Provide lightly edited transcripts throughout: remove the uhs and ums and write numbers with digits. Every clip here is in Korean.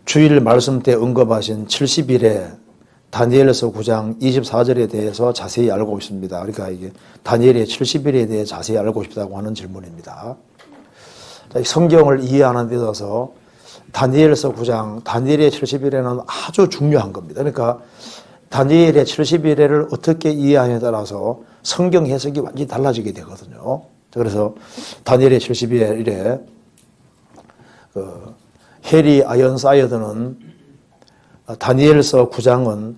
주일 말씀 때 언급하신 70일에 다니엘서 9장 24절에 대해서 자세히 알고 있습니다. 그러니까 이게 다니엘의 70일에 대해 자세히 알고 싶다고 하는 질문입니다. 성경을 이해하는 데 있어서 다니엘서 9장, 다니엘의 70일에는 아주 중요한 겁니다. 그러니까 다니엘의 70일을 어떻게 이해하냐에 따라서 성경 해석이 완전히 달라지게 되거든요. 그래서 다니엘의 70일에 해리 아연사이더는 다니엘서 9장은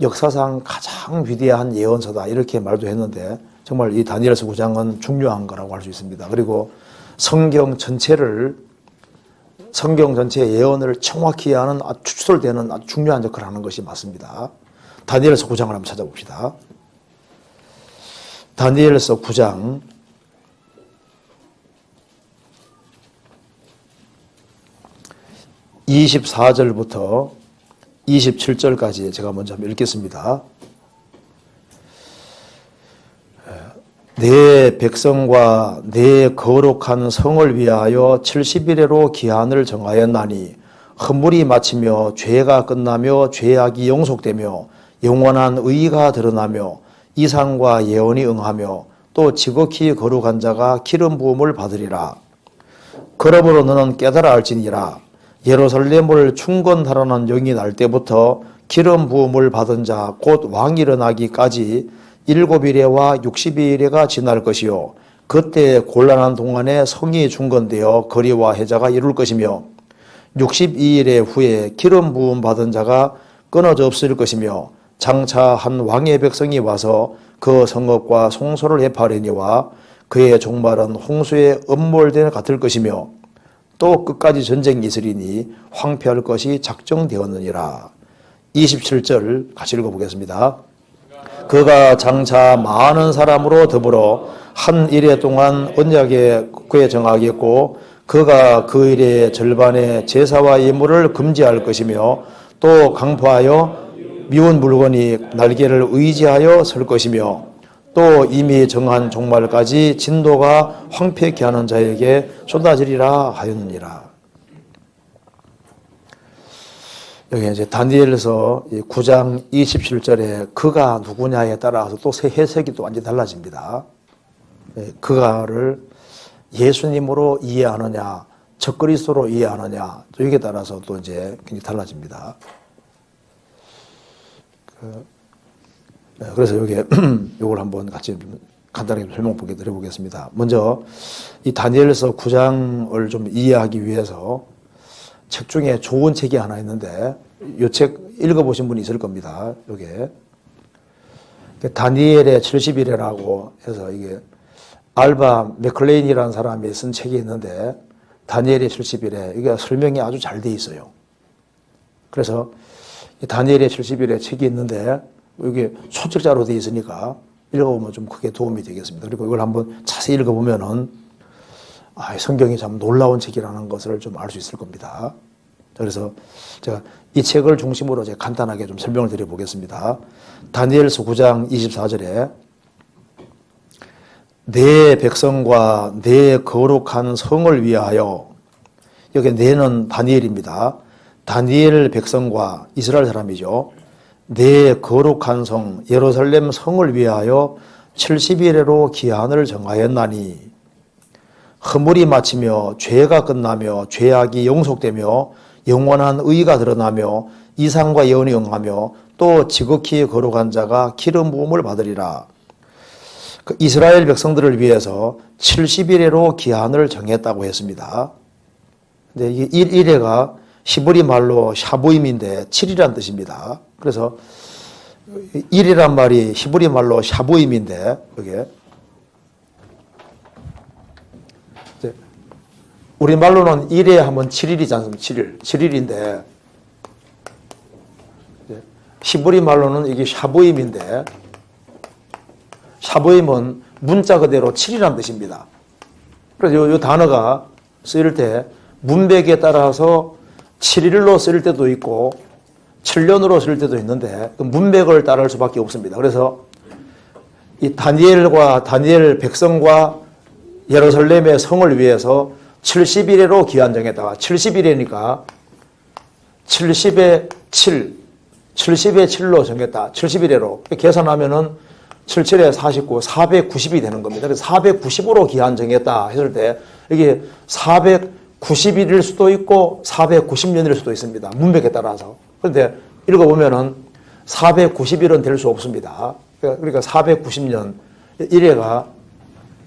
역사상 가장 위대한 예언서다 이렇게 말도 했는데 정말 이 다니엘서 9장은 중요한 거라고 할 수 있습니다. 그리고 성경 전체의 예언을 정확히 하는 추출되는 아주 중요한 역할을 하는 것이 맞습니다. 다니엘서 9장을 한번 찾아봅시다. 다니엘서 9장 24절부터 27절까지 제가 먼저 한번 읽겠습니다. 내 백성과 내 거룩한 성을 위하여 70일에로 기한을 정하였나니 허물이 마치며 죄가 끝나며 죄악이 용속되며 영원한 의가 드러나며 이상과 예언이 응하며 또 지극히 거룩한 자가 기름 부음을 받으리라. 그러므로 너는 깨달아 알지니라. 예루살렘을 충건하라는 영이 날 때부터 기름 부음을 받은 자 곧 왕이 일어나기까지 7일에와 60일에가 지날 것이요 그때 곤란한 동안에 성이 중건되어 거리와 해자가 이룰 것이며 62일의 후에 기름 부음 받은 자가 끊어져 없을 것이며 장차 한 왕의 백성이 와서 그 성읍과 송소를 해파리니와 그의 종말은 홍수에 엄몰된 같을 것이며 또 끝까지 전쟁이 있으리니 황폐할 것이 작정되었느니라. 27절 같이 읽어보겠습니다. 그가 장차 많은 사람으로 더불어 한 일해 동안 언약에 그에 정하겠고 그가 그 일의 절반의 제사와 예물을 금지할 것이며 또 강포하여 미운 물건이 날개를 의지하여 설 것이며 또 이미 정한 종말까지 진도가 황폐케 하는 자에게 쏟아지리라 하였느니라. 여기 이제 다니엘서 9장 27절에 그가 누구냐에 따라서 또 새 해석이 또 완전히 달라집니다. 그가를 예수님으로 이해하느냐, 적그리스도로 이해하느냐, 여기에 따라서 또 이제 굉장히 달라집니다. 그래서 여기에 이걸 한번 같이 간단하게 설명 드려보겠습니다. 먼저 이 다니엘서 9장을 좀 이해하기 위해서 책 중에 좋은 책이 하나 있는데 이 책 읽어보신 분이 있을 겁니다. 요게 다니엘의 70일이라고 해서 이게 알바 맥클레인이라는 사람이 쓴 책이 있는데 다니엘의 70일에 이게 설명이 아주 잘 돼 있어요. 그래서 다니엘의 70일에 책이 있는데 이게 소책자로 되어 있으니까 읽어보면 좀 크게 도움이 되겠습니다. 그리고 이걸 한번 자세히 읽어보면은 성경이 참 놀라운 책이라는 것을 좀 알 수 있을 겁니다. 그래서 제가 이 책을 중심으로 제가 간단하게 좀 설명을 드려보겠습니다. 다니엘서 9장 24절에 내 백성과 내 거룩한 성을 위하여 여기 내는 다니엘입니다. 다니엘 백성과 이스라엘 사람이죠. 내 거룩한 성 예루살렘 성을 위하여 70일에로 기한을 정하였나니 허물이 마치며 죄가 끝나며 죄악이 용속되며 영원한 의가 드러나며 이상과 예언이 응하며 또 지극히 거룩한 자가 기름 부음을 받으리라. 그 이스라엘 백성들을 위해서 70일에로 기한을 정했다고 했습니다. 근데 이게 1일에가 히브리 말로 샤부임인데 7이란 뜻입니다. 그래서 1이란 말이 히브리 말로 샤부임인데 그게 우리 말로는 1에 하면 7일이지 않습니까? 7일인데 히브리 말로는 이게 샤부임인데 샤부임은 문자 그대로 7이라는 뜻입니다. 그래서 이 단어가 쓰일 때 문맥에 따라서 7일로 쓸 때도 있고 7년으로 쓸 때도 있는데 그 문맥을 따를 수밖에 없습니다. 그래서 이 다니엘 백성과 예루살렘의 성을 위해서 70일에로 기한 정했다가 70일이니까 70에 7, 70에 7로 정했다. 70일에로 계산하면은 77에 49, 490이 되는 겁니다. 그래서 490으로 기한 정했다 했을 때 이게 490일일 수도 있고 490년일 수도 있습니다. 문맥에 따라서. 그런데 읽어보면은 490일은 될 수 없습니다. 그러니까 490년 1회가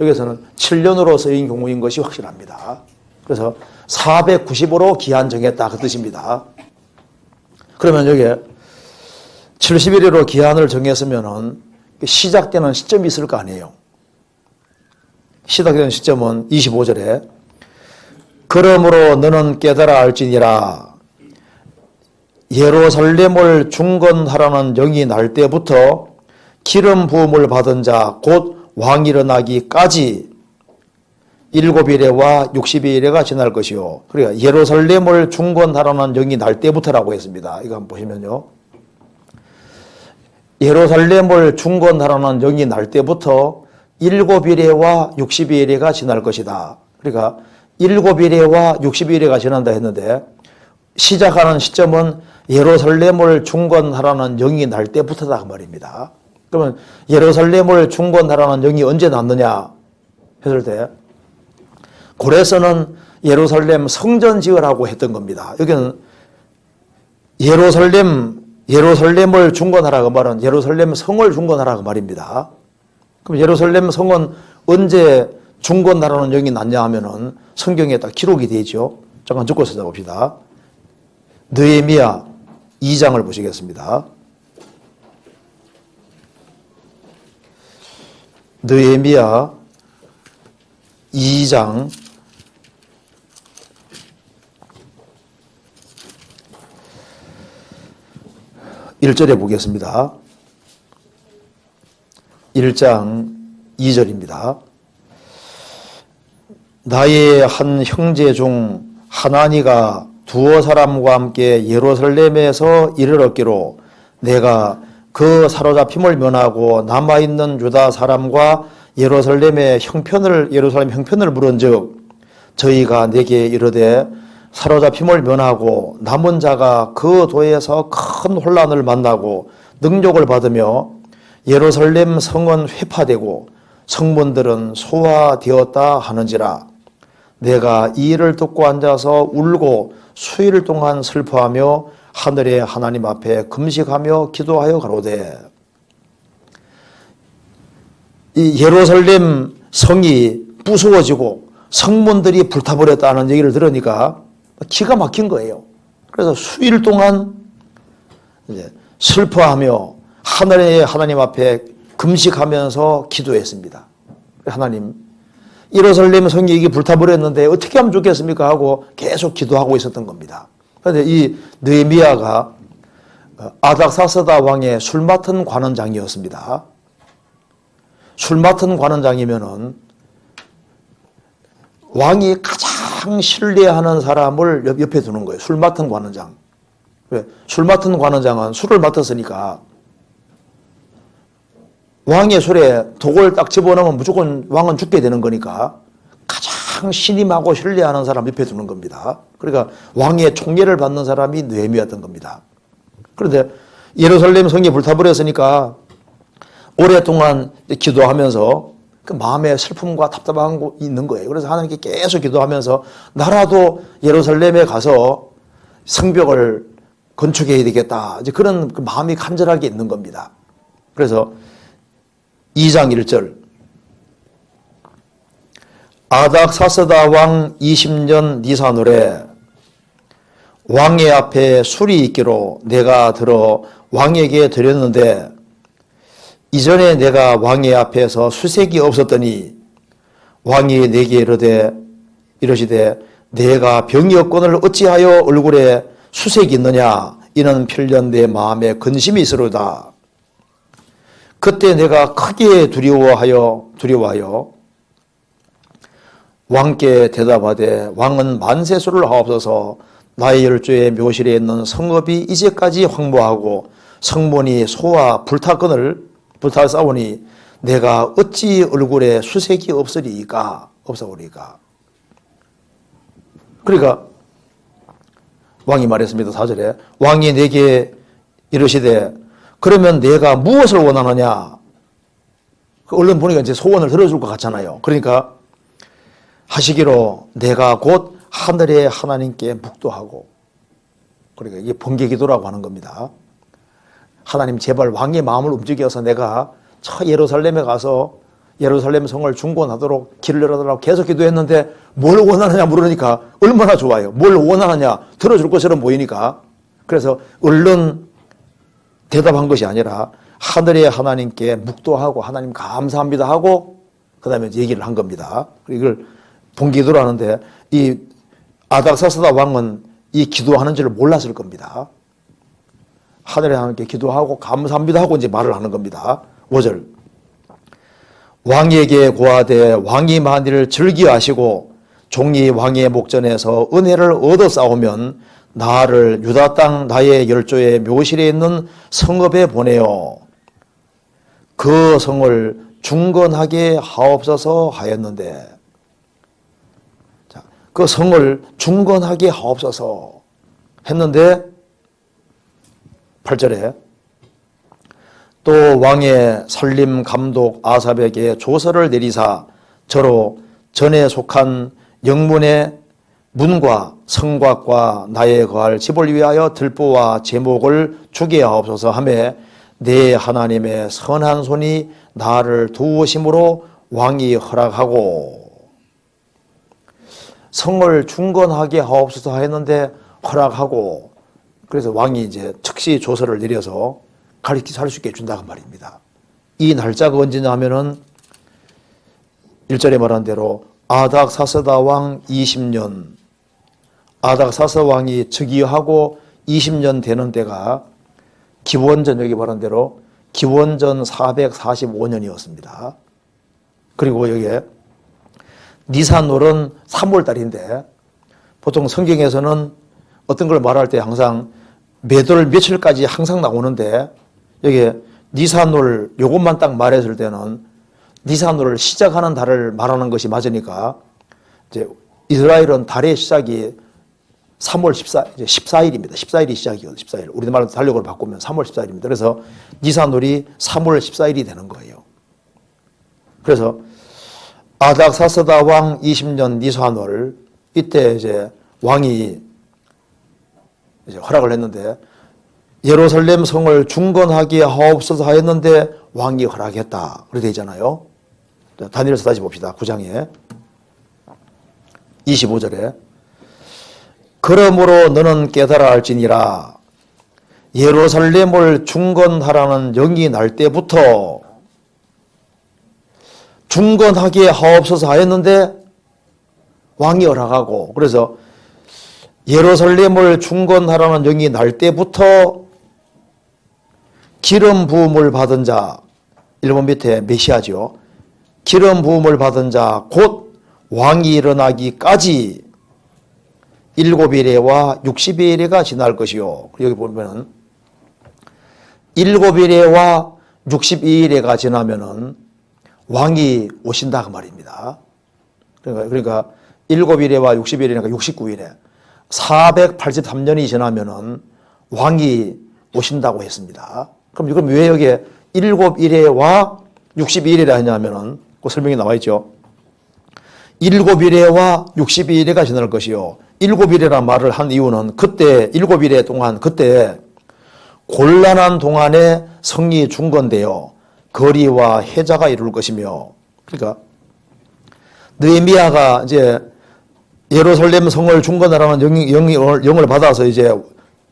여기서는 7년으로 쓰인 경우인 것이 확실합니다. 그래서 490으로 기한 정했다 그 뜻입니다. 그러면 여기에 70일으로 기한을 정했으면은 시작되는 시점이 있을 거 아니에요. 시작되는 시점은 25절에 그러므로 너는 깨달아 알지니라 예루살렘을 중건하라는 영이 날 때부터 기름 부음을 받은 자 곧 왕이 일어나기까지 7일에와 60일에가 지날 것이요. 그러니까 예루살렘을 중건하라는 영이 날 때부터라고 했습니다. 이거 한번 보시면요. 예루살렘을 중건하라는 영이 날 때부터 7일에와 60일에가 지날 것이다. 그러니까 7일에와 60일에가 지난다 했는데 시작하는 시점은 예루살렘을 중건하라는 영이 날 때부터다 그 말입니다. 그러면 예루살렘을 중건하라는 영이 언제 났느냐 했을 때 고레서는 예루살렘 성전 지으라고 했던 겁니다. 여기는 예루살렘을 중건하라 그 말은 예루살렘 성을 중건하라 그 말입니다. 그럼 예루살렘 성은 언제 중건하라는 영이 났냐 하면은 성경에 딱 기록이 되죠. 잠깐 적고 찾아봅시다. 느헤미야 2장을 보시겠습니다. 느헤미야 2장 1절에 보겠습니다. 1장 2절입니다. 나의 한 형제 중 하나니가 두어 사람과 함께 예루살렘에서 이를 얻기로 내가 그 사로잡힘을 면하고 남아있는 유다 사람과 예루살렘 형편을 물은즉 저희가 내게 이르되 사로잡힘을 면하고 남은 자가 그 도에서 큰 혼란을 만나고 능욕을 받으며 예루살렘 성은 회파되고 성문들은 소화되었다 하는지라 내가 이 일을 듣고 앉아서 울고 수일 동안 슬퍼하며 하늘의 하나님 앞에 금식하며 기도하여 가로되 이 예루살렘 성이 부수어지고 성문들이 불타버렸다는 얘기를 들으니까 기가 막힌 거예요. 그래서 수일 동안 이제 슬퍼하며 하늘의 하나님 앞에 금식하면서 기도했습니다. 하나님, 예루살렘 성이 이게 불타버렸는데 어떻게 하면 좋겠습니까? 하고 계속 기도하고 있었던 겁니다. 그런데 이 느헤미야가 아닥사스다 왕의 술 맡은 관원장이었습니다. 술 맡은 관원장이면은 왕이 가장 신뢰하는 사람을 옆에 두는 거예요. 술 맡은 관원장. 왜? 술 맡은 관원장은 술을 맡았으니까 왕의 술에 독을 딱 집어넣으면 무조건 왕은 죽게 되는 거니까 가장 신임하고 신뢰하는 사람 옆에 두는 겁니다. 그러니까 왕의 총애를 받는 사람이 느헤미야였던 겁니다. 그런데 예루살렘 성이 불타버렸으니까 오랫동안 기도하면서 그 마음에 슬픔과 답답한 거 있는 거예요. 그래서 하나님께 계속 기도하면서 나라도 예루살렘에 가서 성벽을 건축해야 되겠다. 이제 그런 그 마음이 간절하게 있는 겁니다. 그래서 2장 1절 아닥사스다 왕 20년 니산월에 왕의 앞에 술이 있기로 내가 들어 왕에게 드렸는데 이전에 내가 왕의 앞에서 수색이 없었더니 왕이 내게 이르시되 내가 병이 없거늘 어찌하여 얼굴에 수색이 있느냐 이는 필연 내 마음에 근심이 있으로다. 그때 내가 크게 두려워하여 왕께 대답하되 왕은 만세수를 하옵소서 나의 열조의 묘실에 있는 성읍이 이제까지 황무하고 성문이 소와 불타싸우니 내가 어찌 얼굴에 수색이 없으리까. 그러니까 왕이 말했습니다. 4절에 왕이 내게 이르시되 그러면 내가 무엇을 원하느냐. 얼른 보니까 이제 소원을 들어줄 것 같잖아요. 그러니까 하시기로 내가 곧 하늘의 하나님께 묵도하고, 그러니까 이게 번개기도라고 하는 겁니다. 하나님 제발 왕의 마음을 움직여서 내가 저 예루살렘에 가서 예루살렘 성을 중건하도록 길을 열어달라고 계속 기도했는데 뭘 원하느냐 물으니까 얼마나 좋아요. 뭘 원하느냐 들어줄 것처럼 보이니까. 그래서 얼른 대답한 것이 아니라 하늘의 하나님께 묵도하고 하나님 감사합니다 하고 그 다음에 얘기를 한 겁니다. 이걸 본기도를 하는데 이 아닥사스다 왕은 이 기도하는 줄을 몰랐을 겁니다. 하늘의 하나님께 기도하고 감사합니다 하고 이제 말을 하는 겁니다. 5절 왕에게 고하되 왕이 만일 즐기하시고 종이 왕의 목전에서 은혜를 얻어 싸우면 나를 유다 땅 나의 열조의 묘실에 있는 성읍에 보내어 그 성을 중건하게 하옵소서 하였는데, 자, 그 성을 중건하게 하옵소서 했는데 8절에 또 왕의 살림 감독 아삽에게 조서를 내리사 저로 전에 속한 영문의 문과 성곽과 나의 거할 집을 위하여 들보와 제목을 주게 하옵소서 하며 내 하나님의 선한 손이 나를 도우심으로 왕이 허락하고, 성을 중건하게 하옵소서 했는데 허락하고, 그래서 왕이 이제 즉시 조서를 내려서 가르치서 할 수 있게 해준다고 말입니다. 이 날짜가 언제냐 하면은 1절에 말한 대로 아닥사스다 왕 20년, 아닥사스 왕이 즉위하고 20년 되는 때가 기원전, 여기 말한 대로 기원전 445년이었습니다. 그리고 여기에 니산월은 3월달인데 보통 성경에서는 어떤 걸 말할 때 항상 매달 며칠까지 항상 나오는데 여기 니산월 요것만 딱 말했을 때는 니산월을 시작하는 달을 말하는 것이 맞으니까 이제 이스라엘은 달의 시작이 3월 14일입니다. 14일이 시작이거든요. 14일. 우리말로 달력으로 바꾸면 3월 14일입니다. 그래서 니산월이 3월 14일이 되는 거예요. 그래서 아닥사스다 왕 20년 니산월, 이때 이제 왕이 이제 허락을 했는데 예루살렘 성을 중건하게 하옵소서 하였는데 왕이 허락했다. 그렇게 되어 있잖아요. 다니엘서 다시 봅시다. 9장에 25절에 그러므로 너는 깨달아 할지니라 예루살렘을 중건하라는 영이 날 때부터 중건하게 하옵소서 하였는데 왕이 허락하고, 그래서 예루살렘을 중건하라는 영이 날 때부터 기름 부음을 받은 자, 1번 밑에 메시아죠. 기름 부음을 받은 자 곧 왕이 일어나기까지 7일에와 60일에가 지날 것이요. 여기 보면은 7일에와 62일에가 지나면은 왕이 오신다 그 말입니다. 그러니까 7일에와 60일이니까 69일에 483년이 지나면은 왕이 오신다고 했습니다. 그럼 왜 여기에 7일에와 62일이라 했냐면은 그 설명이 나와 있죠. 7일에와 62일에가 지날 것이요. 7일이라는 말을 한 이유는 그때 7일의 동안 그때 곤란한 동안에 성이 중건되어 거리와 해자가 이룰 것이며, 그러니까 느헤미야가 이제 예루살렘 성을 중건하라는 영을 받아서 이제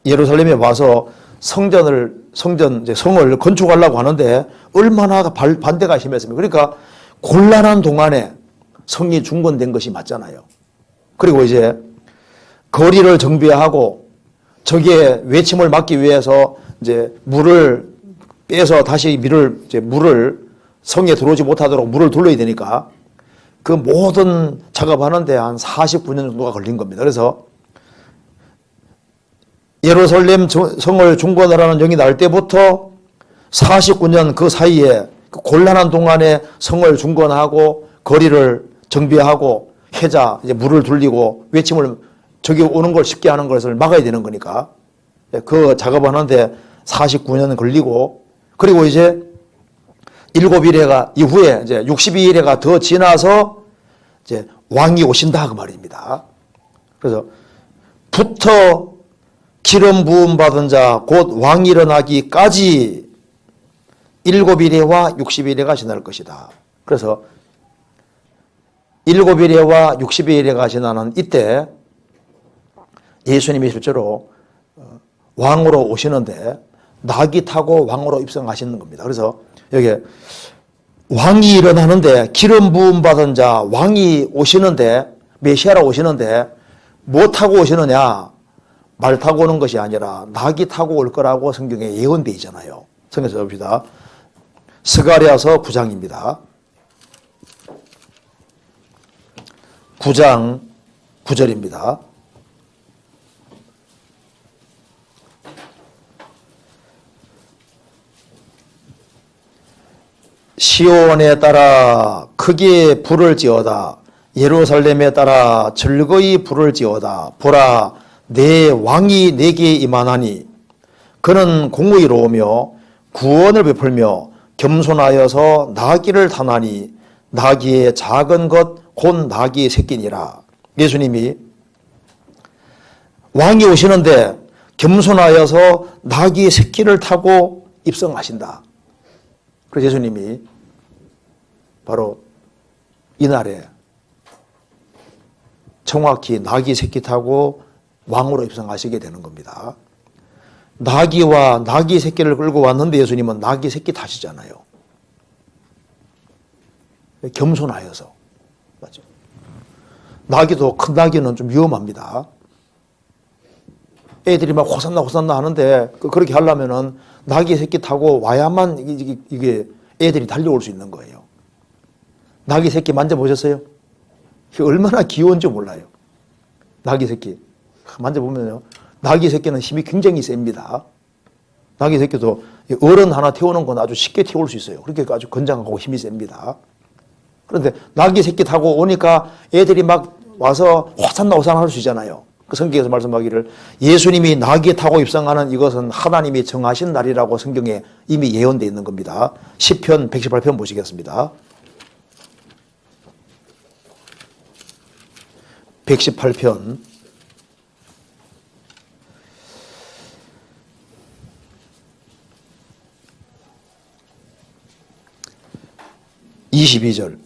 예루살렘에 와서 성을 건축하려고 하는데 얼마나 반대가 심했습니까? 그러니까 곤란한 동안에 성이 중건된 것이 맞잖아요. 그리고 이제 거리를 정비하고 적의 외침을 막기 위해서 이제 물을 빼서 다시 물을 성에 들어오지 못하도록 물을 둘러야 되니까 그 모든 작업하는데 한 49년 정도가 걸린 겁니다. 그래서 예루살렘 성을 중건하라는 영이 날 때부터 49년 그 사이에 그 곤란한 동안에 성을 중건하고 거리를 정비하고 해자, 이제 물을 돌리고 외침을 저기 오는 걸 쉽게 하는 것을 막아야 되는 거니까. 그 작업하는데 49년 걸리고, 그리고 이제 7일해가 이후에 이제 62일해가 더 지나서 이제 왕이 오신다 그 말입니다. 그래서 부터 기름 부음 받은 자 곧 왕이 일어나기까지 7일해와 60일해가 지날 것이다. 그래서 7일해와 60일해가 지나는 이때 예수님이 실제로 왕으로 오시는데 낙이 타고 왕으로 입성하시는 겁니다. 그래서 여기 왕이 일어나는데 기름 부음 받은 자 왕이 오시는데 메시아로 오시는데 뭐 타고 오시느냐? 말 타고 오는 것이 아니라 낙이 타고 올 거라고 성경에 예언되어 있잖아요. 성경에서 봅시다. 스가랴서 9장입니다. 9장 9절입니다. 시온에 따라 크게 불을 지어다. 예루살렘에 따라 즐거이 불을 지어다. 보라, 내 왕이 내게 임하나니 그는 공의로우며 구원을 베풀며 겸손하여서 나귀를 타나니 나귀의 작은 것 곧 나귀의 새끼니라. 예수님이 왕이 오시는데 겸손하여서 나귀의 새끼를 타고 입성하신다. 그래서 예수님이 바로 이날에 정확히 나귀 새끼 타고 왕으로 입성하시게 되는 겁니다. 나귀와 나귀 새끼를 끌고 왔는데 예수님은 나귀 새끼 타시잖아요. 겸손하여서. 맞죠? 나귀도 큰 나귀는 좀 위험합니다. 애들이 막 호산나 호산나 하는데 그렇게 하려면은 나귀 새끼 타고 와야만 이게 애들이 달려올 수 있는 거예요. 나귀 새끼 만져보셨어요? 얼마나 귀여운지 몰라요. 나귀 새끼 만져보면요, 나귀 새끼는 힘이 굉장히 셉니다. 나귀 새끼도 어른 하나 태우는 건 아주 쉽게 태울 수 있어요. 그렇게 아주 건장하고 힘이 셉니다. 그런데 나귀 새끼 타고 오니까 애들이 막 와서 호산나 호산나 할 수 있잖아요. 그 성경에서 말씀하기를 예수님이 나귀 타고 입성하는 이것은 하나님이 정하신 날이라고 성경에 이미 예언되어 있는 겁니다. 시편 118편 보시겠습니다. 118편 22절.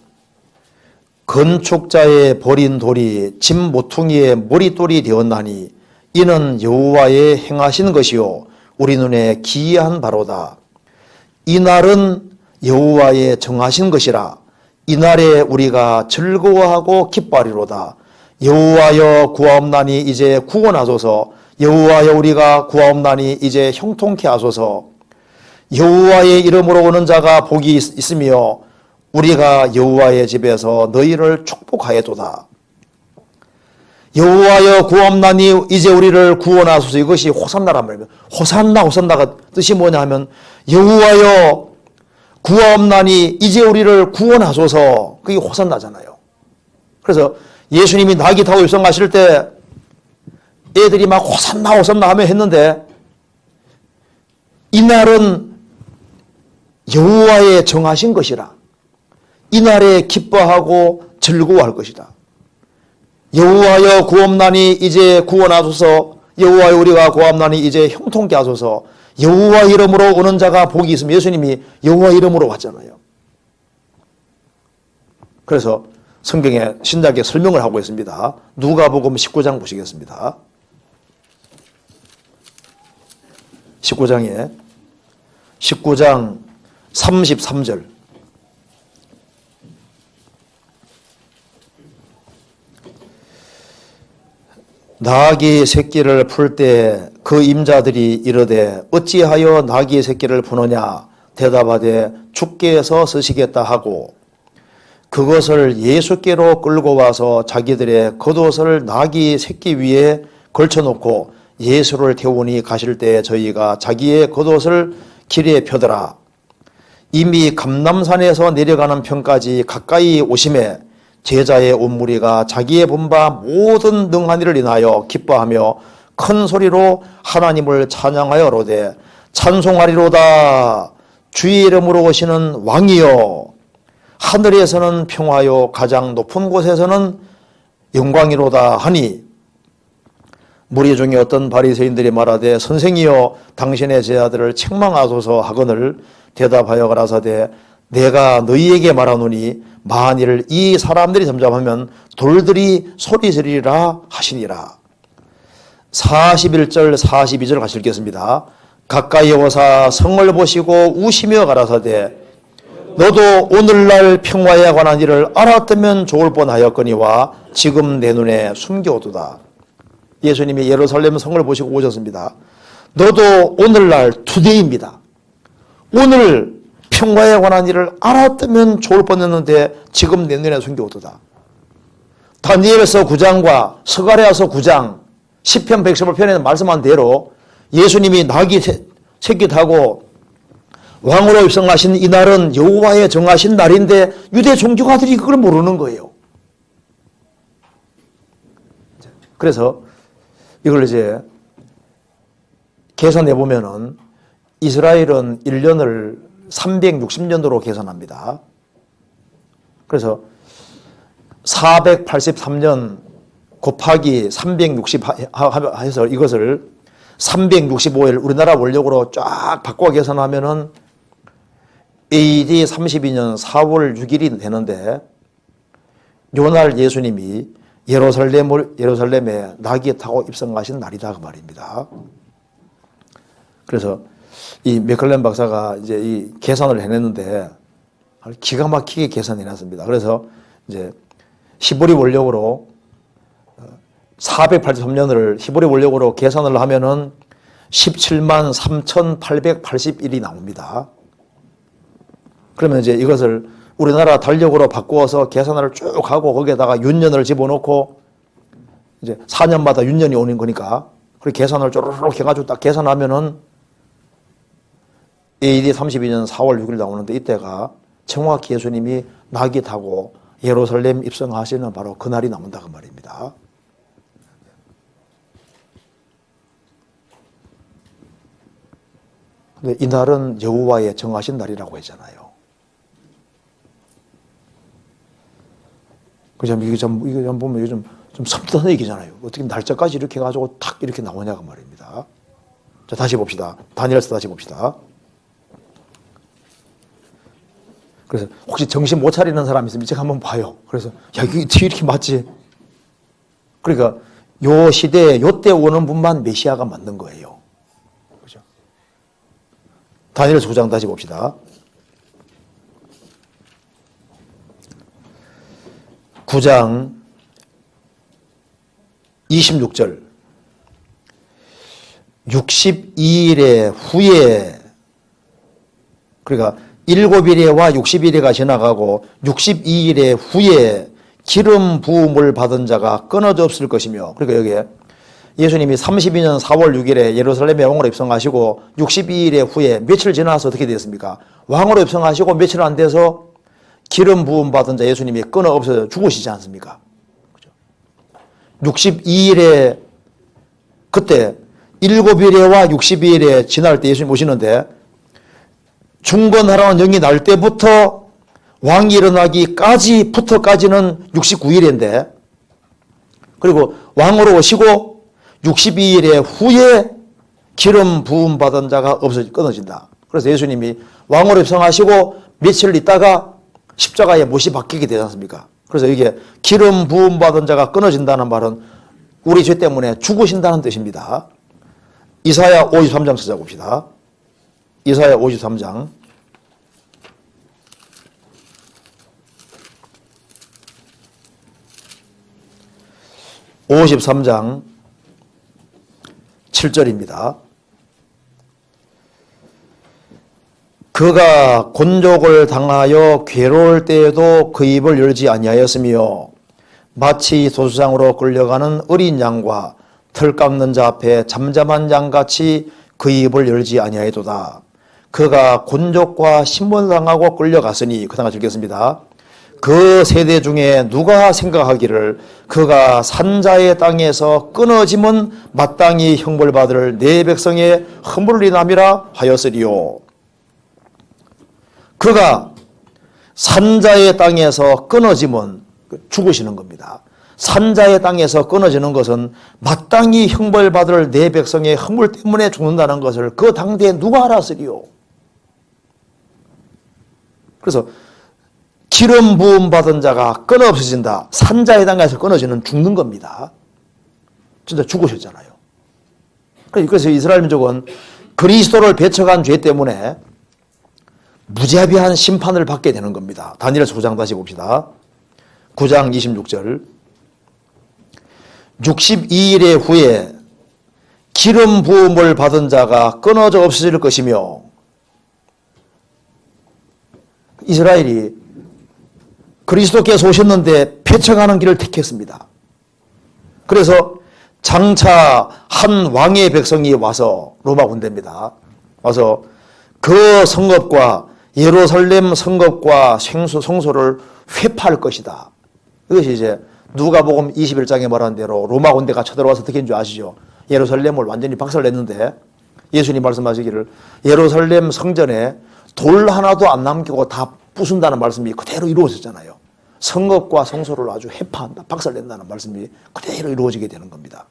건축자의 버린 돌이 집 모퉁이의 머릿돌이 되었나니 이는 여호와의 행하신 것이요 우리 눈에 기이한 바로다. 이날은 여호와의 정하신 것이라. 이날에 우리가 즐거워하고 기뻐하리로다. 여호와여 구하옵나니 이제 구원하소서. 여호와여 우리가 구하옵나니 이제 형통케 하소서. 여호와의 이름으로 오는 자가 복이 있으며 우리가 여호와의 집에서 너희를 축복하였도다. 여호와여 구하옵나니 이제 우리를 구원하소서. 이것이 호산나란 말입니다. 호산나 호산나가 뜻이 뭐냐 하면 여호와여 구하옵나니 이제 우리를 구원하소서. 그게 호산나잖아요. 그래서 예수님이 나귀 타고 입성하실 때 애들이 막 호산나 호산나 하며 했는데 이날은 여호와의 정하신 것이라. 이날에 기뻐하고 즐거워할 것이다. 여호와여 구하옵나니 이제 구원하소서. 여호와여 우리가 구하옵나니 이제 형통케 하소서. 여호와 이름으로 오는 자가 복이 있으면 예수님이 여호와 이름으로 왔잖아요. 그래서 성경에 신약에 설명을 하고 있습니다. 누가복음 19장 보시겠습니다. 19장 33절. 나귀 새끼를 풀 때 그 임자들이 이르되 어찌하여 나귀 새끼를 푸느냐 대답하되 주께서 쓰시겠다 하고 그것을 예수께로 끌고 와서 자기들의 겉옷을 나귀 새끼 위에 걸쳐놓고 예수를 태우니 가실 때 저희가 자기의 겉옷을 길에 펴더라. 이미 감람산에서 내려가는 편까지 가까이 오심에 제자의 온 무리가 자기의 본바 모든 능한 일을 인하여 기뻐하며 큰 소리로 하나님을 찬양하여로되 찬송하리로다. 주의 이름으로 오시는 왕이여, 하늘에서는 평화요 가장 높은 곳에서는 영광이로다 하니, 무리 중에 어떤 바리새인들이 말하되 선생이여 당신의 제자들을 책망하소서 하거늘 대답하여 가라사대 내가 너희에게 말하노니 만일 이 사람들이 잠잠하면 돌들이 소리 지르리라 하시니라. 41절 42절 같이 읽겠습니다. 가까이 오사 성을 보시고 우시며 가라사대 너도 오늘날 평화에 관한 일을 알았다면 좋을 뻔하였거니와 지금 내 눈에 숨겨오도다. 예수님이 예루살렘 성을 보시고 오셨습니다. 너도 오늘날 투데이입니다. 오늘 평화에 관한 일을 알았다면 좋을 뻔했는데 지금 내 눈에 숨겨오도다. 다니엘서 9장과 스가랴서 9장 시편 115편에는 말씀한 대로 예수님이 나귀 새끼 타고 왕으로 입성하신 이날은 여호와의 정하신 날인데 유대 종교가들이 그걸 모르는 거예요. 그래서 이걸 이제 계산해 보면은 이스라엘은 1년을 360년도로 계산합니다. 그래서 483년 곱하기 360 해서 이것을 365일 우리나라 원력으로 쫙 바꿔 계산하면은 AD 32년 4월 6일이 되는데 요날 예수님이 예루살렘에 나귀 타고 입성하신 날이다 그 말입니다. 그래서 이 맥클렌 박사가 이제 이 계산을 해냈는데 기가 막히게 계산해놨습니다. 그래서 이제 히브리 원력으로 483년을 히브리 원력으로 계산을 하면은 17만 3,881이 나옵니다. 그러면 이제 이것을 우리나라 달력으로 바꾸어서 계산을 쭉 하고 거기에다가 윤년을 집어넣고 이제 4년마다 윤년이 오는 거니까 그렇게 계산을 쪼르륵 해가지고 딱 계산하면은 AD 32년 4월 6일 나오는데 이때가 정확히 예수님이 나귀 타고 예루살렘 입성하시는 바로 그날이 나온다 그 말입니다. 근데 이날은 여호와의 정하신 날이라고 했잖아요. 그죠? 이게 좀 보면 이게 좀 섬뜩한 얘기잖아요. 어떻게 날짜까지 이렇게 해가지고 탁 이렇게 나오냐고 말입니다. 자, 다시 봅시다. 다니엘서 다시 봅시다. 그래서 혹시 정신 못 차리는 사람 있으면 제가 한번 봐요. 그래서 야, 이게 어떻게 이렇게 맞지? 그러니까 요 시대에 요때 오는 분만 메시아가 맞는 거예요. 그죠? 다니엘서 9장 다시 봅시다. 9장 26절 62일의 후에 그러니까 7일에와 60일에가 지나가고 62일의 후에 기름 부음을 받은 자가 끊어져 없을 것이며 그러니까 여기에 예수님이 32년 4월 6일에 예루살렘에 왕으로 입성하시고 62일의 후에 며칠 지나서 어떻게 되었습니까? 왕으로 입성하시고 며칠 안 돼서 기름 부음 받은 자 예수님이 끊어 없어져 죽으시지 않습니까? 62일에 그때 7일에와 62일에 지날 때 예수님 오시는데 중건하라는 영이 날 때부터 왕이 일어나기까지는 69일인데 그리고 왕으로 오시고 62일의 후에 기름 부음 받은 자가 끊어진다. 그래서 예수님이 왕으로 입성하시고 며칠 있다가 십자가에 못이 박히게 되지 않습니까? 그래서 이게 기름 부음 받은 자가 끊어진다는 말은 우리 죄 때문에 죽으신다는 뜻입니다. 이사야 53장 찾아봅시다. 이사야 53장 53장 7절입니다. 그가 곤욕을 당하여 괴로울 때에도 그 입을 열지 아니하였으며 마치 소수장으로 끌려가는 어린 양과 털 깎는 자 앞에 잠잠한 양같이 그 입을 열지 아니하였도다. 그가 곤욕과 신문당하고 끌려갔으니 그 다음 읽겠습니다. 그 세대 중에 누가 생각하기를 그가 산자의 땅에서 끊어지면 마땅히 형벌받을 내 백성의 허물을 인함이라 하였으리요. 그가 산자의 땅에서 끊어지면 죽으시는 겁니다. 산자의 땅에서 끊어지는 것은 마땅히 형벌받을 내 백성의 허물 때문에 죽는다는 것을 그 당대에 누가 알았으리요. 그래서 기름 부음 받은 자가 끊어 없어진다. 산자의 땅에서 끊어지는 죽는 겁니다. 진짜 죽으셨잖아요. 그래서 이스라엘 민족은 그리스도를 배척한 죄 때문에 무자비한 심판을 받게 되는 겁니다. 다니엘서 9장 다시 봅시다. 9장 26절. 62일의 후에 기름 부음을 받은 자가 끊어져 없어질 것이며, 이스라엘이 그리스도께서 오셨는데 배척하는 길을 택했습니다. 그래서 장차 한 왕의 백성이 와서, 로마 군대입니다. 와서 그 성읍과 예루살렘 성읍과 성소를 회파할 것이다. 이것이 이제 누가복음 21장에 말한 대로 로마 군대가 쳐들어와서 어떻게 했는지 아시죠? 예루살렘을 완전히 박살냈는데 예수님 말씀하시기를 예루살렘 성전에 돌 하나도 안 남기고 다 부순다는 말씀이 그대로 이루어졌잖아요. 성읍과 성소를 아주 회파한다, 박살낸다는 말씀이 그대로 이루어지게 되는 겁니다.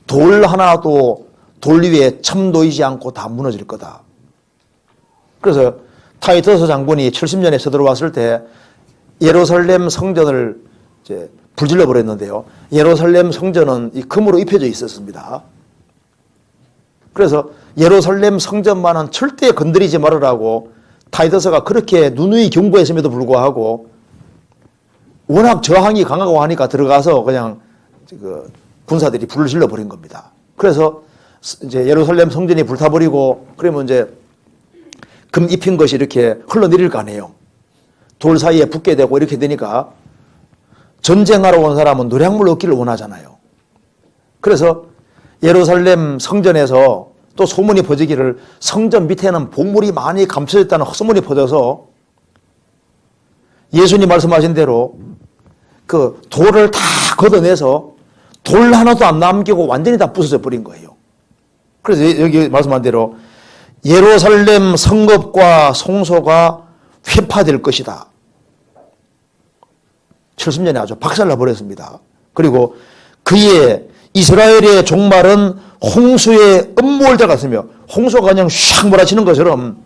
돌 하나도 돌 위에 첨 놓이지 않고 다 무너질 거다. 그래서 타이터스 장군이 70년에 서들어왔을 때 예루살렘 성전을 이제 불질러 버렸는데요. 예루살렘 성전은 이 금으로 입혀져 있었습니다. 그래서 예루살렘 성전만은 절대 건드리지 말으라고 타이터스가 그렇게 누누이 경고했음에도 불구하고 워낙 저항이 강하고 하니까 들어가서 그냥 그 군사들이 불을 질러 버린 겁니다. 그래서 이제 예루살렘 성전이 불타버리고 그러면 이제 금 입힌 것이 이렇게 흘러내릴 거 아니에요. 돌 사이에 붙게 되고 이렇게 되니까 전쟁하러 온 사람은 노량물 얻기를 원하잖아요. 그래서 예루살렘 성전에서 또 소문이 퍼지기를 성전 밑에는 보물이 많이 감춰졌다는 소문이 퍼져서 예수님 말씀하신 대로 그 돌을 다 걷어내서 돌 하나도 안 남기고 완전히 다 부서져 버린 거예요. 그래서 여기 말씀한 대로 예루살렘 성읍과 성소가 회파될 것이다. 70년에 아주 박살나 버렸습니다. 그리고 그의 이스라엘의 종말은 홍수의 음모를 같으며 홍수가 그냥 샥 몰아치는 것처럼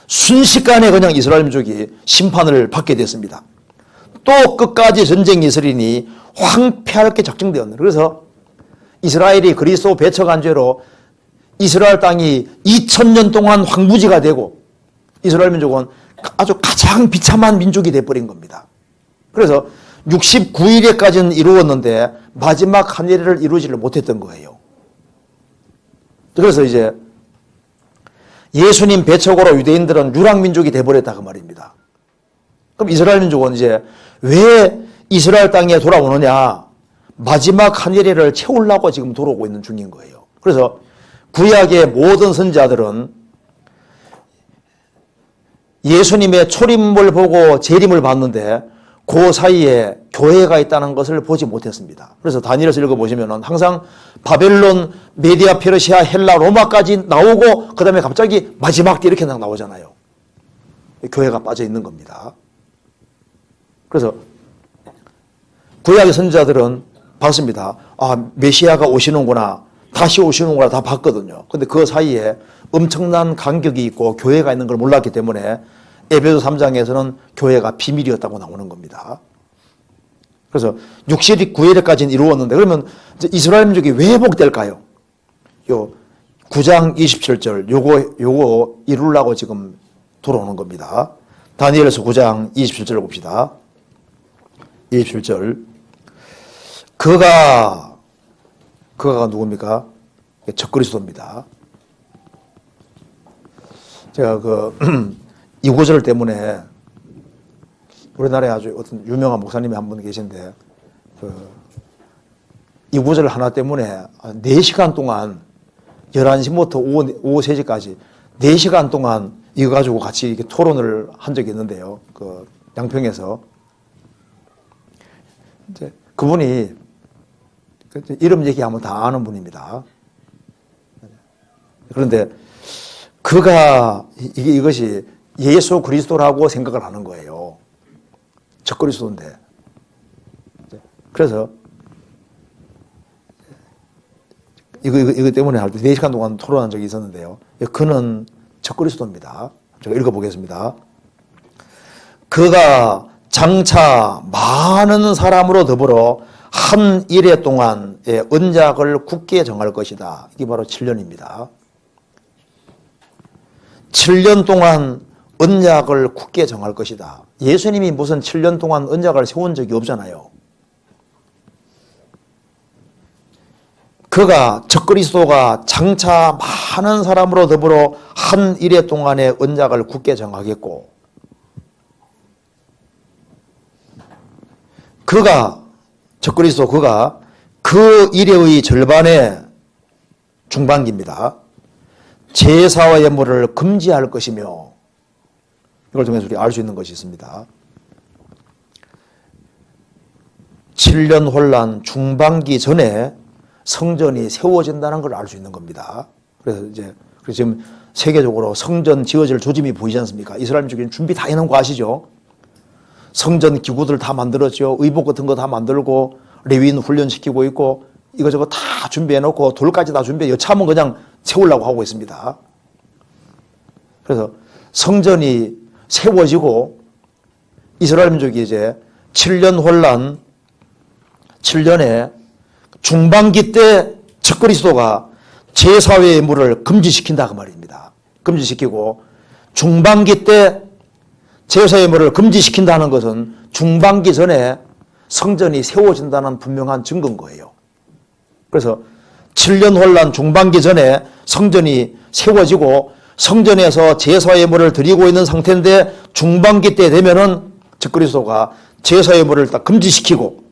순식간에 그냥 이스라엘 민족이 심판을 받게 됐습니다. 또 끝까지 전쟁이 있으리니 황폐할 게 작정되었네. 그래서 이스라엘이 그리스도 배척한 죄로 이스라엘 땅이 2000년 동안 황무지가 되고 이스라엘 민족은 아주 가장 비참한 민족이 되어버린 겁니다. 그래서 69일에까지는 이루었는데 마지막 한 일을 이루지를 못했던 거예요. 그래서 이제 예수님 배척으로 유대인들은 유랑민족이 되어버렸다 그 말입니다. 그럼 이스라엘 민족은 이제 왜 이스라엘 땅에 돌아오느냐? 마지막 한 일을 채우려고 지금 돌아오고 있는 중인 거예요. 그래서 구약의 모든 선지자들은 예수님의 초림을 보고 재림을 봤는데 그 사이에 교회가 있다는 것을 보지 못했습니다. 그래서 다니엘서 읽어보시면 항상 바벨론, 메디아, 페르시아, 헬라, 로마까지 나오고 그 다음에 갑자기 마지막 때 이렇게 나오잖아요. 교회가 빠져 있는 겁니다. 그래서 구약의 선지자들은 봤습니다. 아, 메시아가 오시는구나, 다시 오시는구나 다 봤거든요. 근데 그 사이에 엄청난 간격이 있고 교회가 있는 걸 몰랐기 때문에 에베소 3장에서는 교회가 비밀이었다고 나오는 겁니다. 그래서 69일까지는 이루었는데 그러면 이제 이스라엘 민족이 왜 회복될까요? 요 9장 27절 요거 이루려고 지금 돌아오는 겁니다. 다니엘서 9장 27절을 봅시다. 27절. 그가 누굽니까? 적그리스도입니다. 제가 이 구절 때문에 우리나라에 아주 어떤 유명한 목사님이 한 분 계신데 이 구절 하나 때문에 4시간 동안 11시부터 오후 3시까지 4시간 동안 이거 가지고 같이 이렇게 토론을 한 적이 있는데요. 그 양평에서 이제 그분이 이름 얘기하면 다 아는 분입니다. 그런데 그가 이것이 예수 그리스도라고 생각을 하는 거예요. 적그리스도인데. 그래서 이거 때문에 할 때 4시간 동안 토론한 적이 있었는데요. 그는 적그리스도입니다. 제가 읽어보겠습니다. 그가 장차 많은 사람으로 더불어 한 일해 동안의 언약을 굳게 정할 것이다. 이게 바로 7년입니다. 7년 동안 언약을 굳게 정할 것이다. 예수님이 무슨 7년 동안 언약을 세운 적이 없잖아요. 그가 적그리스도가 장차 많은 사람으로 더불어 한 일해 동안의 언약을 굳게 정하겠고, 적그리스도 그가 그 일해의 절반의 중반기입니다. 제사와 예물을 금지할 것이며, 이걸 통해서 우리 알 수 있는 것이 있습니다. 7년 혼란 중반기 전에 성전이 세워진다는 걸 알 수 있는 겁니다. 그래서 지금 세계적으로 성전 지어질 조짐이 보이지 않습니까? 이스라엘 민족이 준비 다 해놓은 거 아시죠? 성전 기구들 다 만들었죠. 의복 같은 거 다 만들고 레위인 훈련시키고 있고 이거저거 다 준비해놓고 돌까지 다 준비해 여차하면 그냥 세우려고 하고 있습니다. 그래서 성전이 세워지고 이스라엘 민족이 이제 7년 혼란 7년에 중반기 때 적그리스도가 제사의 예물을 금지시킨다 그 말입니다. 금지시키고 중반기 때 제사의 예물을 금지시킨다는 것은 중반기 전에 성전이 세워진다는 분명한 증거인 거예요. 그래서 7년 혼란 중반기 전에 성전이 세워지고 성전에서 제사의 예물을 드리고 있는 상태인데 중반기 때 되면은 적그리스도가 제사의 예물을 딱 금지시키고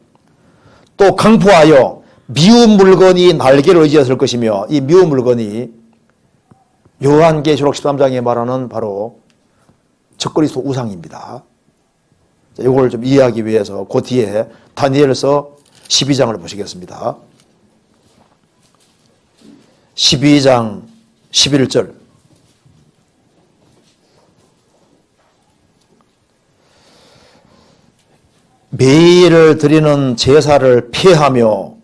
또 강포하여 미운 물건이 날개를 의지했을 것이며 이 미운 물건이 요한계시록 13장에 말하는 바로 적그리스도 우상입니다. 이걸 좀 이해하기 위해서 그 뒤에 다니엘서 12장을 보시겠습니다. 12장 11절 매일을 드리는 제사를 피하며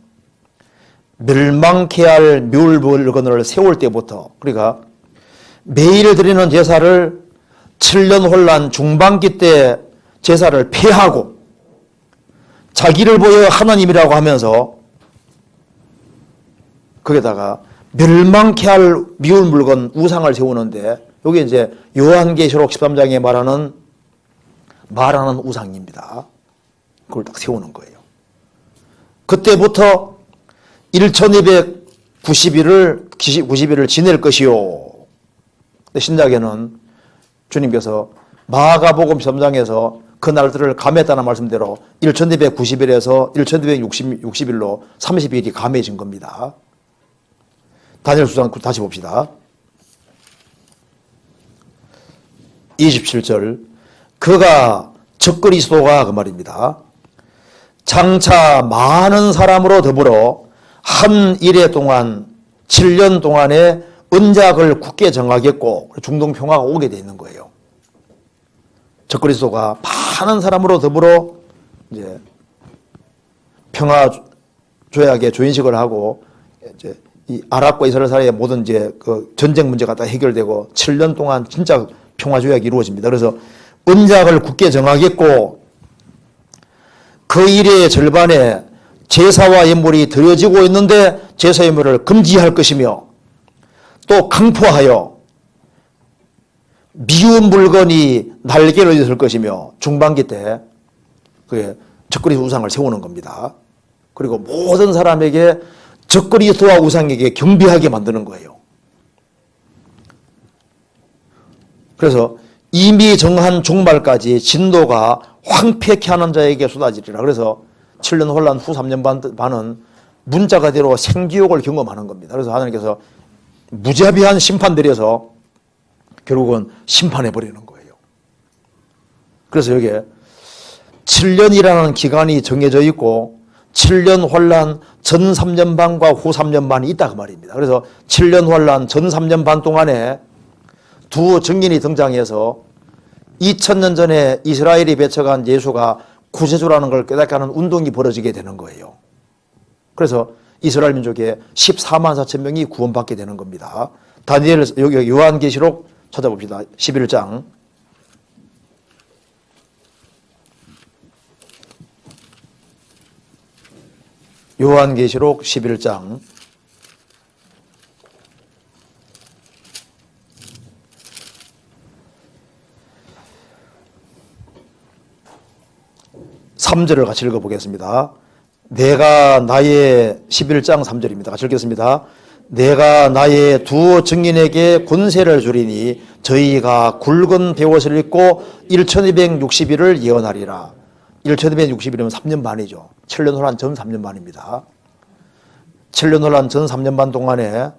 멸망케 할 묘물건을 세울 때부터 그러니까 매일 드리는 제사를 7년 혼란 중반기 때 제사를 폐하고 자기를 보여 하나님이라고 하면서 거기다가 멸망케 할 미운 물건 우상을 세우는데 여기 이제 요한계시록 13장에 말하는 우상입니다. 그걸 딱 세우는 거예요. 그때부터 1290일을 지낼 것이요. 신약에는 주님께서 마가복음 13장에서 그 날들을 감했다는 말씀대로 1290일에서 1260일로 30일이 감해진 겁니다. 다니엘 수장 다시 봅시다. 27절 그가 적그리스도가 그 말입니다. 장차 많은 사람으로 더불어 한 일해 동안 7년 동안의 언약을 굳게 정하겠고 중동 평화가 오게 돼 있는 거예요. 적그리스도가 많은 사람으로 더불어 이제 평화 조약의 조인식을 하고 이제 이 아랍과 이스라엘 사이의 모든 이제 그 전쟁 문제가 다 해결되고 7년 동안 진짜 평화 조약이 이루어집니다. 그래서 언약을 굳게 정하겠고 그 일의 절반에 제사와 예물이 드려지고 있는데 제사 예물을 금지할 것이며 또 강포하여 미운 물건이 날개를 있을 것이며 중반기 때 그게 적그리스도 우상을 세우는 겁니다. 그리고 모든 사람에게 적그리스도와 우상에게 경배하게 만드는 거예요. 그래서 이미 정한 종말까지 진노가 황폐케 하는 자에게 쏟아지리라. 그래서 7년 혼란 후 3년 반은 문자 그대로 생지옥을 경험하는 겁니다. 그래서 하나님께서 무자비한 심판 내려서 결국은 심판해버리는 거예요. 그래서 여기에 7년이라는 기간이 정해져 있고 7년 환란 전 3년 반과 후 3년 반이 있다 그 말입니다. 그래서 7년 환란 전 3년 반 동안에 두 증인이 등장해서 2000년 전에 이스라엘이 배척한 예수가 구세주라는 걸 깨닫게 하는 운동이 벌어지게 되는 거예요. 그래서 이스라엘 민족의 14만 4천 명이 구원받게 되는 겁니다. 다니엘, 여기 요한계시록 찾아봅시다. 11장. 요한계시록 11장. (3절을) 같이 읽어보겠습니다. 내가 나의 11장 3절입니다. 같이 읽겠습니다. 내가 나의 두 증인에게 권세를 주리니 저희가 굵은 베옷을 입고 1260일을 예언하리라. 1260일이면 3년 반이죠. 7년 혼란 전 3년 반입니다. 7년 혼란 전 3년 반 동안에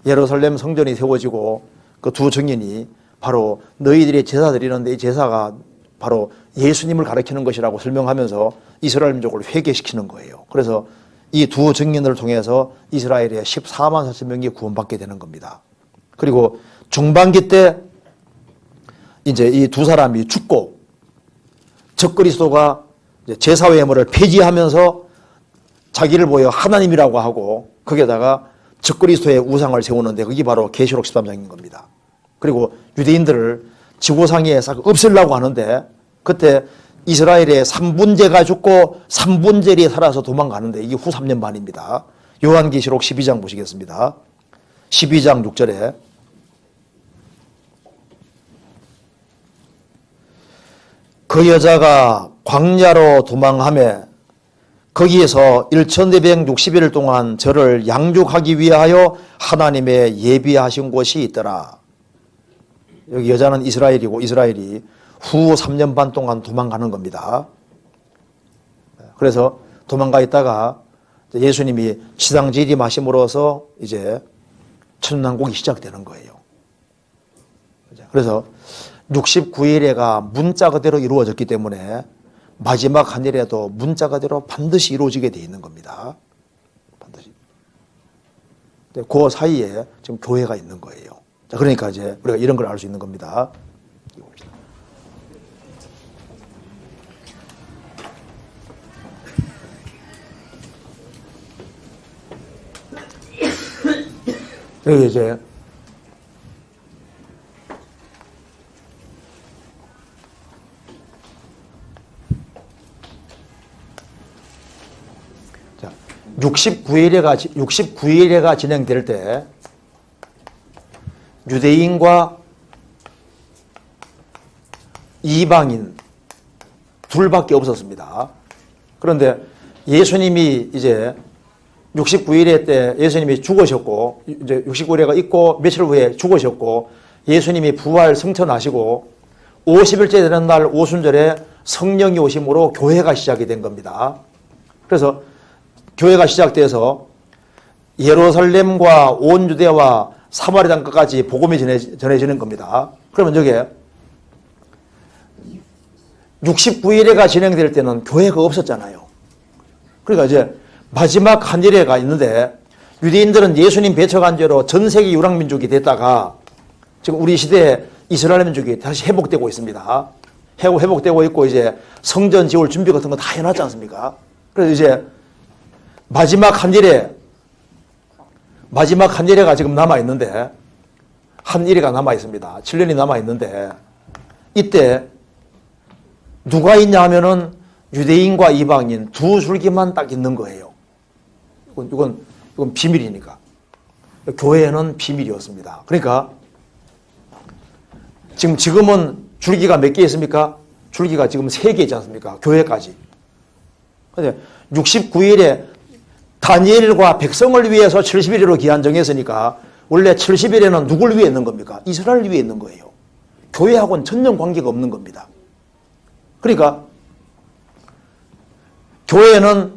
예루살렘 성전이 세워지고 그 두 증인이 바로 너희들이 제사 드리는데 이 제사가 바로 예수님을 가리키는 것이라고 설명하면서 이스라엘 민족을 회개시키는 거예요. 그래서 이 두 증인을 통해서 이스라엘의 14만 4천 명이 구원받게 되는 겁니다. 그리고 중반기 때 이제 이 두 사람이 죽고 적그리스도가 제사회물을 폐지하면서 자기를 보여 하나님이라고 하고 거기에다가 적그리스도의 우상을 세우는데 그게 바로 계시록 13장인 겁니다. 그리고 유대인들을 지구상에 싹 없애려고 하는데 그때 이스라엘의 3분제가 죽고 3분절이 살아서 도망가는데 이게 후 3년 반입니다. 요한계시록 12장 보시겠습니다. 12장 6절에 그 여자가 광야로 도망하며 거기에서 1460일 동안 저를 양육하기 위하여 하나님의 예비하신 곳이 있더라. 여기 여자는 이스라엘이고 이스라엘이 후 3년 반 동안 도망가는 겁니다. 그래서 도망가 있다가 예수님이 지상지리 마심으로써 이제 천년왕국이 시작되는 거예요. 그래서 69일에가 문자 그대로 이루어졌기 때문에 마지막 한 일에도 문자 그대로 반드시 이루어지게 돼 있는 겁니다. 반드시. 그 사이에 지금 교회가 있는 거예요. 자, 그러니까 이제 우리가 이런 걸 알 수 있는 겁니다. 여기 이제 자, 69일회가 진행될 때 유대인과 이방인 둘밖에 없었습니다. 그런데 예수님이 이제 69일회 때 예수님이 죽으셨고 이제 69일회가 있고 며칠 후에 죽으셨고 예수님이 부활 승천하시고 50일째 되는 날 오순절에 성령이 오심으로 교회가 시작이 된 겁니다. 그래서 교회가 시작돼서 예루살렘과 온 유대와 사마리아 땅까지 복음이 전해지는 겁니다. 그러면 저게 69일회가 진행될 때는 교회가 없었잖아요. 그러니까 이제 마지막 한 일회가 있는데 유대인들은 예수님 배척한 죄로 전 세계 유랑민족이 됐다가 지금 우리 시대에 이스라엘 민족이 다시 회복되고 있습니다. 회복되고 있고 이제 성전 지을 준비 같은 거 다 해놨지 않습니까? 그래서 이제 마지막 한 일회가 지금 남아있는데 한 일회가 남아있습니다. 7년이 남아있는데 이때 누가 있냐 하면은 유대인과 이방인 두 줄기만 딱 있는 거예요. 이건 비밀이니까. 교회는 비밀이었습니다. 그러니까 지금은 줄기가 몇 개 있습니까? 줄기가 지금 3개 있지 않습니까? 교회까지. 근데 69일에 다니엘과 백성을 위해서 70일으로 기한 정했으니까 원래 70일에는 누굴 위해 있는 겁니까? 이스라엘을 위해 있는 거예요. 교회하고는 전혀 관계가 없는 겁니다. 그러니까 교회는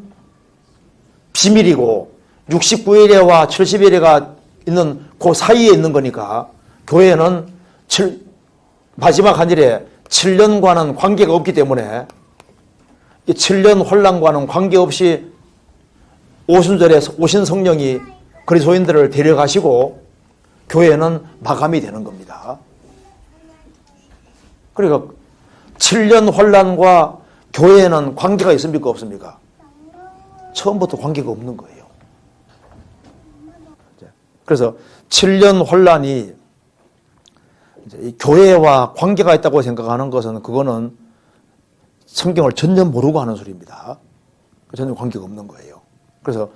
비밀이고 69일회와 70일회가 있는 그 사이에 있는 거니까 교회는 마지막 한 일에 7년과는 관계가 없기 때문에 이 7년 혼란과는 관계없이 오순절에 오신 성령이 그리스도인들을 데려가시고 교회는 마감이 되는 겁니다. 그러니까 7년 혼란과 교회에는 관계가 있습니까? 없습니까? 처음부터 관계가 없는 거예요. 그래서 7년 혼란이 이제 교회와 관계가 있다고 생각하는 것은 그거는 성경을 전혀 모르고 하는 소리입니다. 전혀 관계가 없는 거예요. 그래서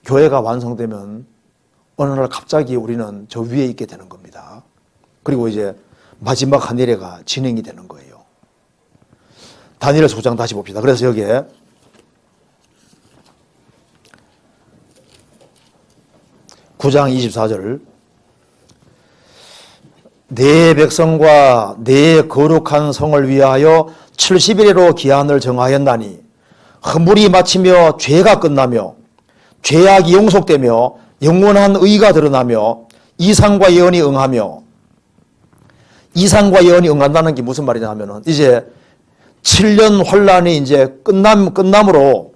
교회가 완성되면 어느 날 갑자기 우리는 저 위에 있게 되는 겁니다. 그리고 이제 마지막 한 일회가 진행이 되는 거예요. 다니엘서 9장 다시 봅시다. 그래서 여기에 9장 24절 내 백성과 내 거룩한 성을 위하여 70일에로 기한을 정하였나니 허물이 마치며 죄가 끝나며 죄악이 용속되며 영원한 의가 드러나며 이상과 예언이 응하며 이상과 예언이 응한다는 게 무슨 말이냐 하면은 이제 7년 혼란이 이제 끝남으로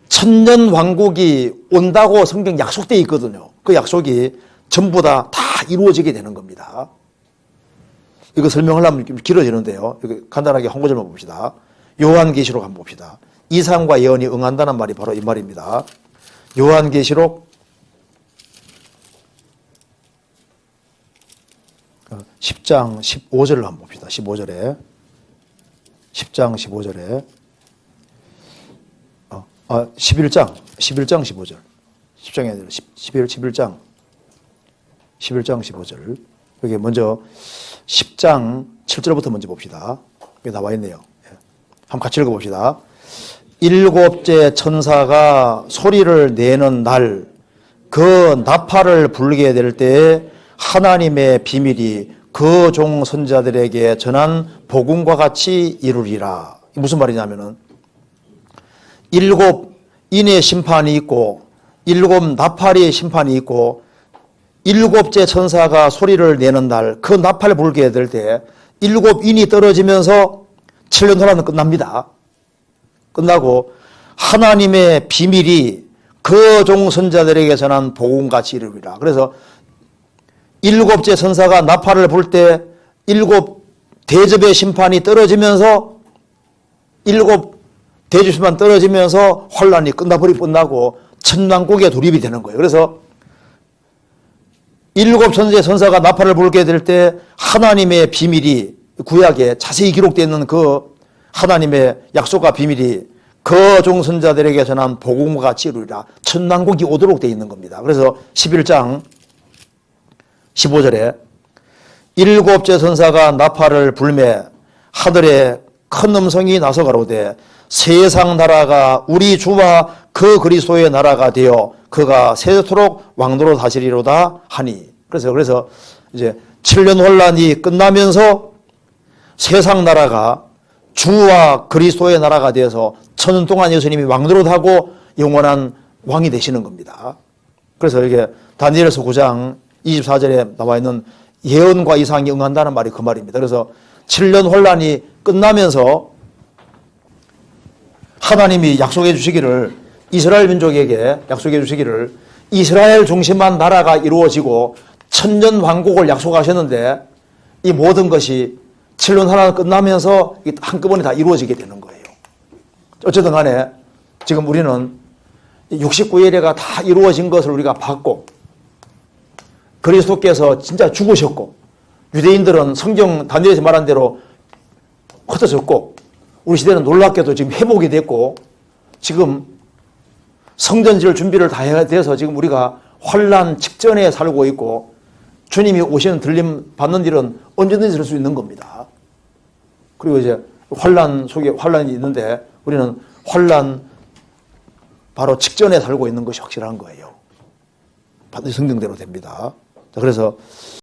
천년 왕국이 온다고 성경 약속되어 있거든요. 그 약속이 전부 다 이루어지게 되는 겁니다. 이거 설명하려면 좀 길어지는데요. 이거 간단하게 한 구절만 봅시다. 요한계시록 한번 봅시다. 이상과 예언이 응한다는 말이 바로 이 말입니다. 요한계시록 10장 15절을 한번 봅시다. 15절에 10장 15절에 11장 15절 10장이 아니라 11장 15절 여기 먼저 10장 7절부터 먼저 봅시다. 여기 나와 있네요. 한번 같이 읽어봅시다. 일곱째 천사가 소리를 내는 날 그 나팔을 불게 될 때에 하나님의 비밀이 그 종 선자들에게 전한 복음과 같이 이루리라. 무슨 말이냐면은 일곱 인의 심판이 있고 일곱 나팔의 심판이 있고 일곱째 천사가 소리를 내는 날 그 나팔을 불게 될 때 일곱 인이 떨어지면서 7년 혼란은 끝납니다. 끝나고 하나님의 비밀이 그 종 선자들에게 전한 복음같이 이루리라. 그래서 일곱째 천사가 나팔을 불 때 일곱 대접의 심판이 떨어지면서 일곱 대접 심판 떨어지면서 혼란이 끝나고 천왕국에 돌입이 되는 거예요. 그래서 일곱 천재 천사가 나팔을 불게 될 때 하나님의 비밀이 구약에 자세히 기록되어 있는 그 하나님의 약속과 비밀이 그 종선자들에게 전한 복음과 같이 이루리라. 천왕국이 오도록 되어 있는 겁니다. 그래서 11장 15절에 일곱째 천사가 나팔을 불매 하늘에 큰 음성이 나서 가로되 세상 나라가 우리 주와 그 그리스도의 나라가 되어 그가 세세토록 왕노로 다스리로다 하니. 그래서 이제 7년 혼란이 끝나면서 세상 나라가 주와 그리스도의 나라가 되어서 천년 동안 예수님이 왕노릇하고 영원한 왕이 되시는 겁니다. 그래서 이게 다니엘서 9장 24절에 나와 있는 예언과 이상이 응한다는 말이 그 말입니다. 그래서 7년 혼란이 끝나면서 하나님이 약속해 주시기를 이스라엘 민족에게 약속해 주시기를 이스라엘 중심한 나라가 이루어지고 천년 왕국을 약속하셨는데 이 모든 것이 7년 혼란 끝나면서 한꺼번에 다 이루어지게 되는 거예요. 어쨌든 간에 지금 우리는 69일에가 다 이루어진 것을 우리가 봤고 그리스도께서 진짜 죽으셨고 유대인들은 성경 다니엘에서 말한 대로 흩어졌고 우리 시대는 놀랍게도 지금 회복이 됐고 지금 성전 지을 준비를 다 해야 돼서 지금 우리가 환난 직전에 살고 있고 주님이 오시는 들림 받는 일은 언제든지 있을 수 있는 겁니다. 그리고 이제 환난 속에 환난이 있는데 우리는 환난 바로 직전에 살고 있는 것이 확실한 거예요. 반드시 성경대로 됩니다. 자, 그래서